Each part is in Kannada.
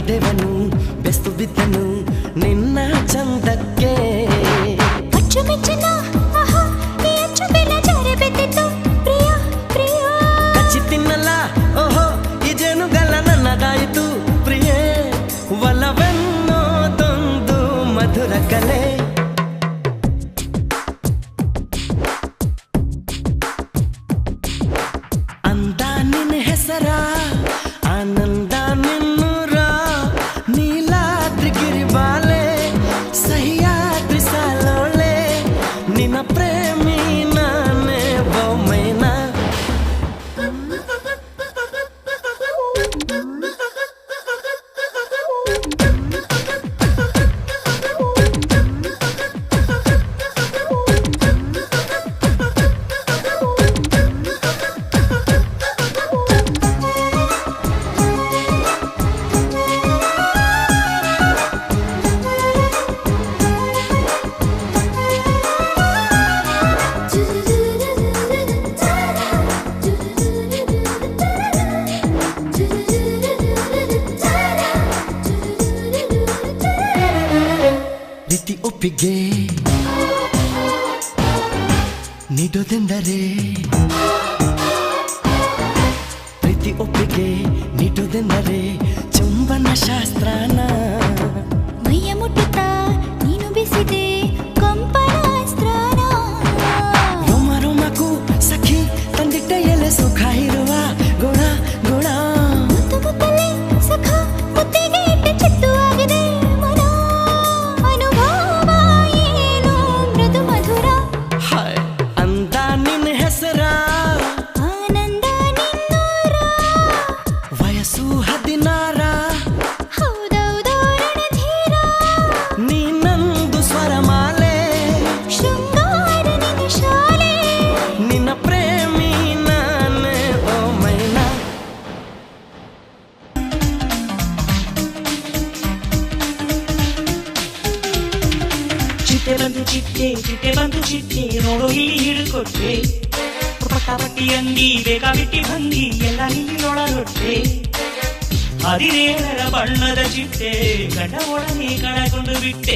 ಮಹಾದೇವನು ಬೆಸ್ತು ಬಿದ್ದನು ನಿನ್ನ ಚಂದಕ್ಕೆ ಅಚ್ಚುಮೆಚ್ಚಿನ ಆಹಾ ಈ ಅಚ್ಚು ಬೆಲ ಜಾರೆ ಬೆದ್ದಿತ್ತು ಪ್ರಿಯ ಪ್ರಿಯ ಕಚ್ಚಿ ತಿನ್ನಲ್ಲ ಓಹೋ ಇದೇನುಗಲ್ಲ ನನ್ನದಾಯಿತು ಪ್ರಿಯೇ ಒಲವೆನ್ನೋದೊಂದು ಮಧುರ ಕಲೆ ಅಂದ ನಿನ್ನ ಹೆಸರ ಆನಂದ ನಿನ್ನೂರ ನೀಲಾದ್ರಿ ಗಿರಿಬಾಲೆ ಸಹ್ಯಾದ್ರಿ ಸಾಲೋಳೆ ನಿನ್ನ ಪ್ರೇಮಿ ನಾನೇ ಬೊಮ್ಮೈನ ರೀತಿ ಒಪ್ಪಿಗೆ ನೀಡೋದೆಂದರೆ ಪ್ರೀತಿ ಒಪ್ಪಿಗೆ ನೀಡೋದೆಂದರೆ ಚುಂಬನ ಶಾಸ್ತ್ರನ ಮೈಯ ಮುಟ್ಟುತ್ತಾ ನೀನು ಬಿಸಿದೆ ಕಂಪನ ಅಸ್ತ್ರನ ರೋಮ ರೋಮಕ್ಕೂ ಸಖಿ ತಂದಿಟ್ಟ ಎಲೆ ಸುಖ ಇರುವ ಗುಣ ಗುಣ ಮುತ್ತು ಮುತ್ತಲೆ ಸಖ ಮುತ್ತಿಗೆ ಇಟ್ಟು ಚಿತ್ತು ಆಗಿದೆ ಮನ ಅನುಭವ ಏನು ಮೃದು ಮಧುರ ಹಾಯ್ ಅಂದ ನಿನ್ನ ಹೆಸರ ಆನಂದ ನಿನ್ನೂರ ವಯಸ್ಸು 16 ಹೌದೌದು ರಣಧೀರ ನೀನಂದು ಸ್ವರಮಾಲೆ ಶೃಂಗಾರ ನಿನ್ನ ಶಾಲೆ ನಿನ್ನ ಪ್ರೇಮಿ ನಾನೇ ಓ ಮೈನಾ ಚಿಟ್ಟೆ ಬಂದು ಚಿಟ್ಟೆ ನೋಡೋ ಇಲ್ಲಿ ಹಿಡ್ಕೊಟ್ಟೆ ಪಟ್ಟಿ ಅಂಗಿ ಬೇಕಾಬಿಟ್ಟಿ ಭಂಗಿ ಎಲ್ಲ ನಿನ್ನೊಳಗೊಟ್ಟೆ 17ರ ಬಣ್ಣದ ಚಿಟ್ಟೆ ಗಂಡ ಒಡನೆ ಕಳಕೊಂಡು ಬಿಟ್ಟೆ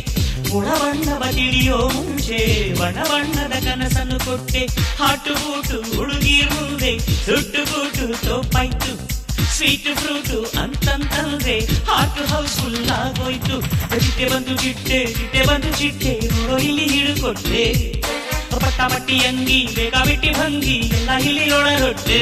ಗುಣ ಬಣ್ಣವ ತಿಳಿಯೋ ಮುಂಚೆ ಬಣ್ಣ ಬಣ್ಣದ ಕನಸನ್ನು ಕೊಟ್ಟೆ ಹಾಟು ಬೂಟು ಹುಡುಗಿ ಮುಂದೆ ಸುಟ್ಟು ಬೂಟು ತೋಪಾಯ್ತು ಸ್ವೀಟ್ ಫ್ರೂಟು ಅಂತಂತಂದ್ರೆ ಹಾಟು ಹೌಸ್ ಫುಲ್ ಆಗೋಯ್ತು ಚಿಟ್ಟೆ ಬಂದು ಚಿಟ್ಟೆ ನೋಡೋ ಇಲ್ಲಿ ಹಿಡ್ಕೊಟ್ಟೆ ಪಟ್ಟಿ ಅಂಗಿ ಬೇಕಾಬಿಟ್ಟಿ ಭಂಗಿ ಎಲ್ಲ ಇಲ್ಲಿ ಒಳಗೊಟ್ಟೆ